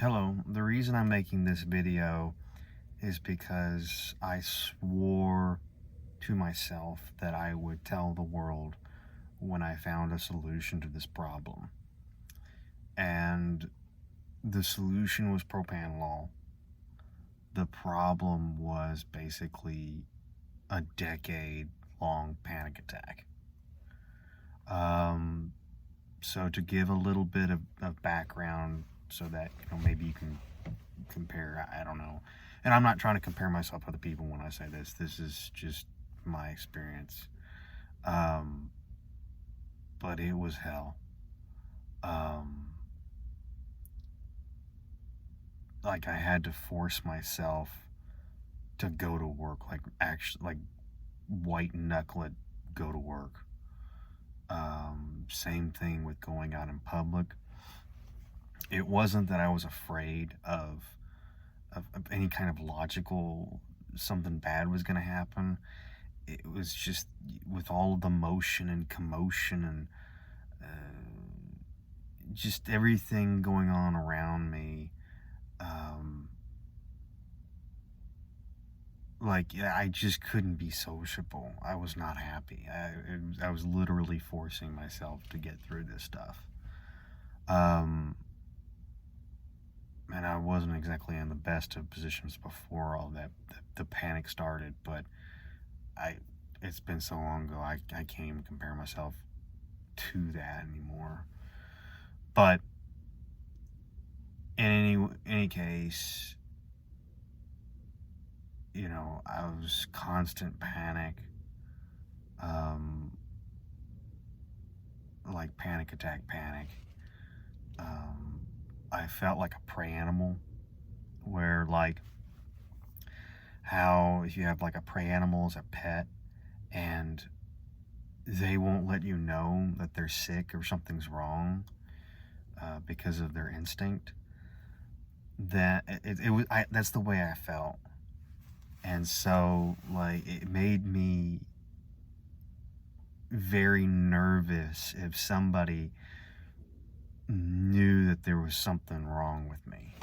Hello, the reason I'm making this video is because I swore to myself that I would tell the world when I found a solution to this problem. And the solution was propranolol. The problem was basically a decade-long panic attack. So to give a little bit of background so that maybe you can compare, I don't know, and I'm not trying to compare myself with other people when I say this is just my experience. But it was hell. Like, I had to force myself to go to work, like actually, like, white knuckle it, go to work. Same thing with going out in public. It wasn't that I was afraid of any kind of logical something bad was going to happen. It was just with all of the motion and commotion and just everything going on around me. I just couldn't be sociable. I was not happy. I was literally forcing myself to get through this stuff. And I wasn't exactly in the best of positions before all that the panic started, but it's been so long ago, I can't even compare myself to that anymore. But in any case, I was constant panic, like panic attack panic. I felt like a prey animal, where like how if you have like a prey animal as a pet and they won't let you know that they're sick or something's wrong because of their instinct. That's the way I felt. And so, like, it made me very nervous if somebody knew that there was something wrong with me.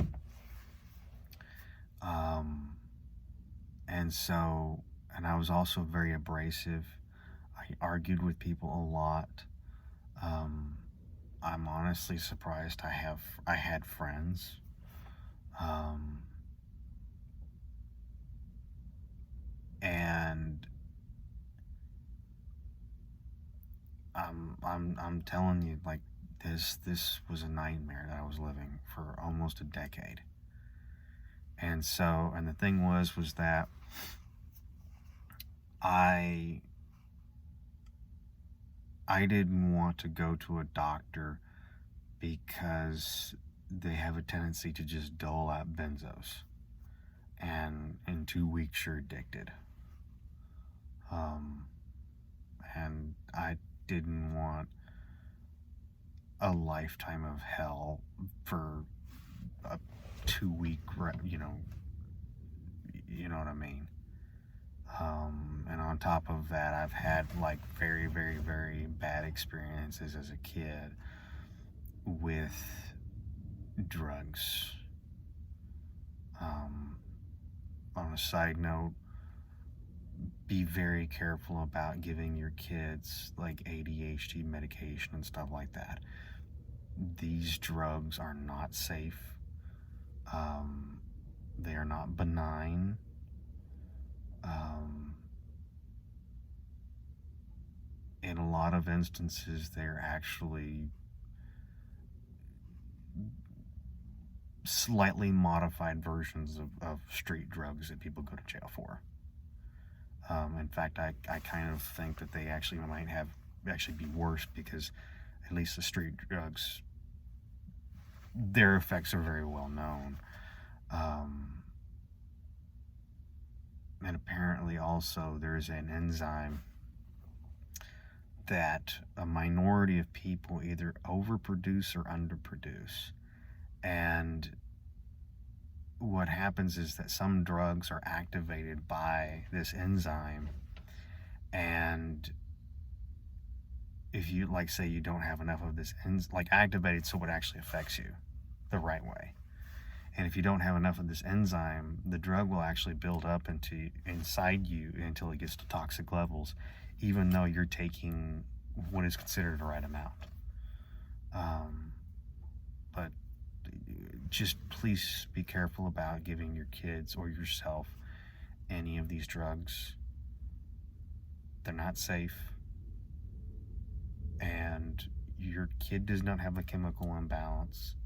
And I was also very abrasive. I argued with people a lot. I'm honestly surprised I had friends. And I'm telling you, like, this was a nightmare that I was living for almost a decade. And the thing was that I didn't want to go to a doctor because they have a tendency to just dole out benzos, and in 2 weeks you're addicted. And I didn't want a lifetime of hell for a 2 week, you know what I mean. And on top of that, I've had like very, very, very bad experiences as a kid with drugs. On a side note, be very careful about giving your kids like ADHD medication and stuff like that. These drugs are not safe. They are not benign. In a lot of instances, they're actually slightly modified versions of street drugs that people go to jail for. In fact, I kind of think that they actually might be worse, because at least the street drugs, their effects are very well known. And apparently also there's an enzyme that a minority of people either overproduce or underproduce. And what happens is that some drugs are activated by this enzyme, and if you, like, say you don't have enough of this activated so it actually affects you the right way, And if you don't have enough of this enzyme, the drug will actually build up inside you until it gets to toxic levels, even though you're taking what is considered the right amount. But just please be careful about giving your kids or yourself any of these drugs. They're not safe, and your kid does not have a chemical imbalance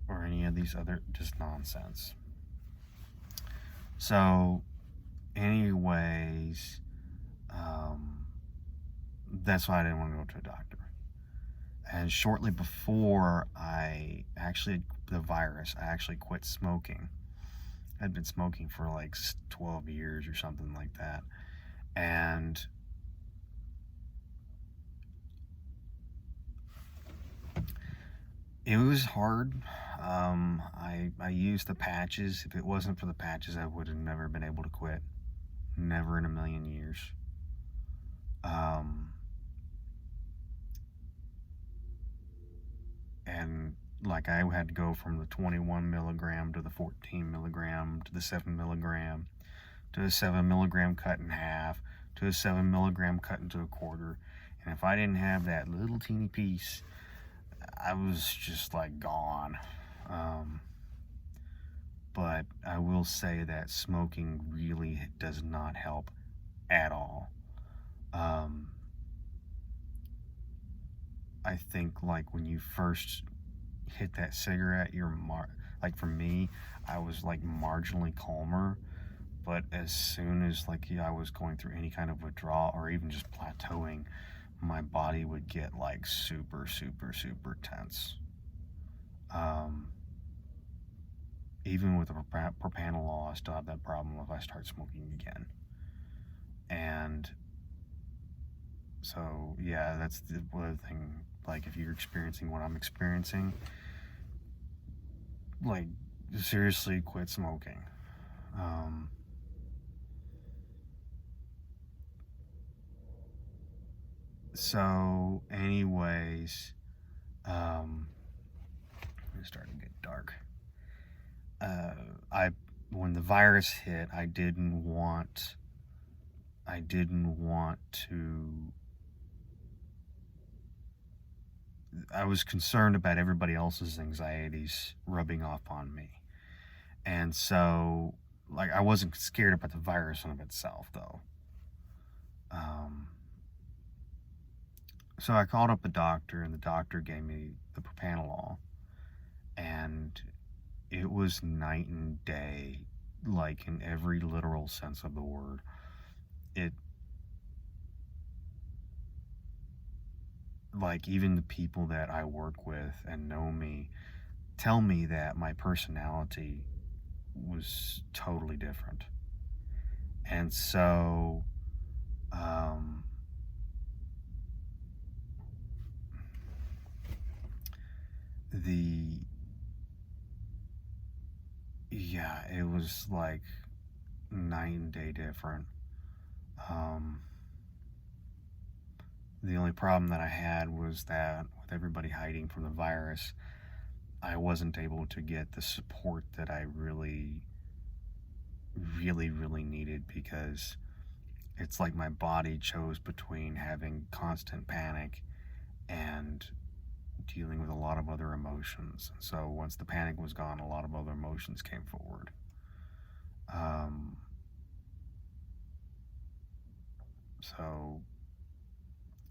or any of these other just nonsense. So anyways, that's why I didn't want to go to a doctor. And shortly before I actually the virus, I actually quit smoking. I'd been smoking for like 12 years or something like that. And it was hard. I used the patches. If it wasn't for the patches, I would have never been able to quit. Never in a million years. And like I had to go from the 21 milligram to the 14 milligram to the 7 milligram to a 7 milligram cut in half to a 7 milligram cut into a quarter. And if I didn't have that little teeny piece, I was just like gone. But I will say that smoking really does not help at all. I think like when you first hit that cigarette, like for me, I was like marginally calmer. But as soon as like I was going through any kind of withdrawal or even just plateauing, my body would get like super, super, super tense. Even with the propranolol, I still have that problem if I start smoking again. And so, yeah, that's the other thing. Like, if you're experiencing what I'm experiencing, like, seriously quit smoking. So, anyways, it's starting to get dark. When the virus hit, I didn't want to. I was concerned about everybody else's anxieties rubbing off on me, and so like I wasn't scared about the virus in of itself, though. So I called up the doctor, and the doctor gave me the propranolol, and it was night and day, like in every literal sense of the word. It, like, even the people that I work with and know me tell me that my personality was totally different. And so, it was like night and day different. The only problem that I had was that with everybody hiding from the virus, I wasn't able to get the support that I really, really, really needed, because it's like my body chose between having constant panic and dealing with a lot of other emotions. So once the panic was gone, a lot of other emotions came forward. So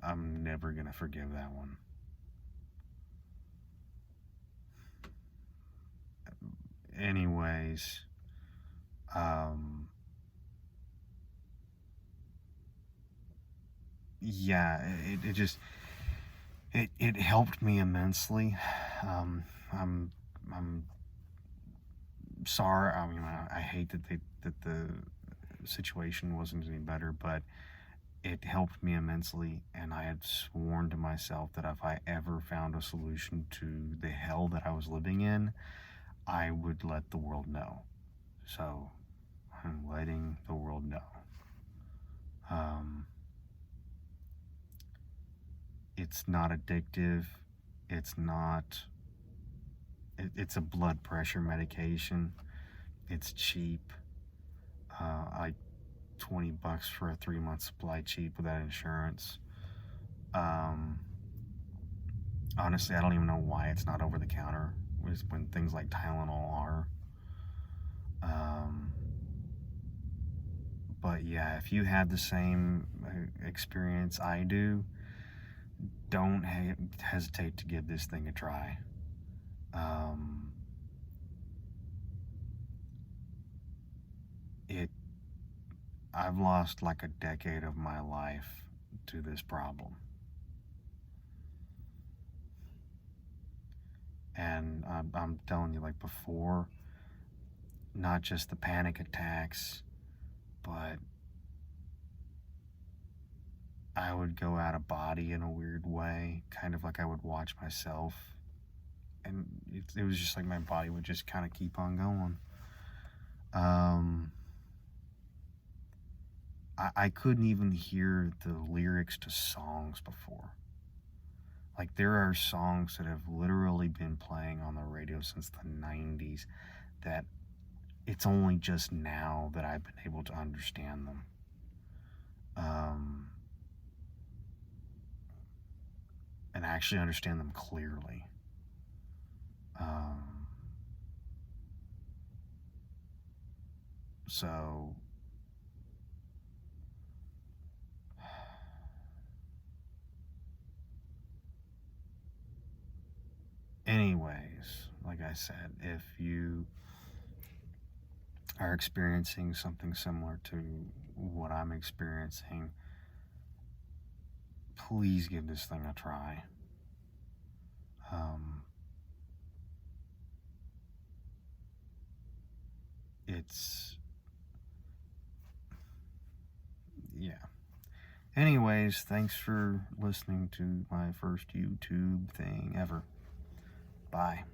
I'm never gonna forgive that one. Anyways, yeah, it just it helped me immensely. I'm sorry. I mean, I hate that the situation wasn't any better, but it helped me immensely, and I had sworn to myself that if I ever found a solution to the hell that I was living in, I would let the world know. So I'm letting the world know. It's not addictive. It's not It's a blood pressure medication. It's cheap. Like $20 for a 3-month supply, cheap without insurance. Honestly, I don't even know why it's not over the counter when things like Tylenol are. But yeah, if you had the same experience I do, don't hesitate to give this thing a try. I've lost like a decade of my life to this problem. And I'm telling you, like before, not just the panic attacks, but I would go out of body in a weird way, kind of like I would watch myself. And it was just like my body would just kind of keep on going. I couldn't even hear the lyrics to songs before. Like, there are songs that have literally been playing on the radio since the 90s that it's only just now that I've been able to understand them. And actually understand them clearly. So anyways, like I said, if you are experiencing something similar to what I'm experiencing, please give this thing a try. Yeah. Anyways, thanks for listening to my first YouTube thing ever. Bye.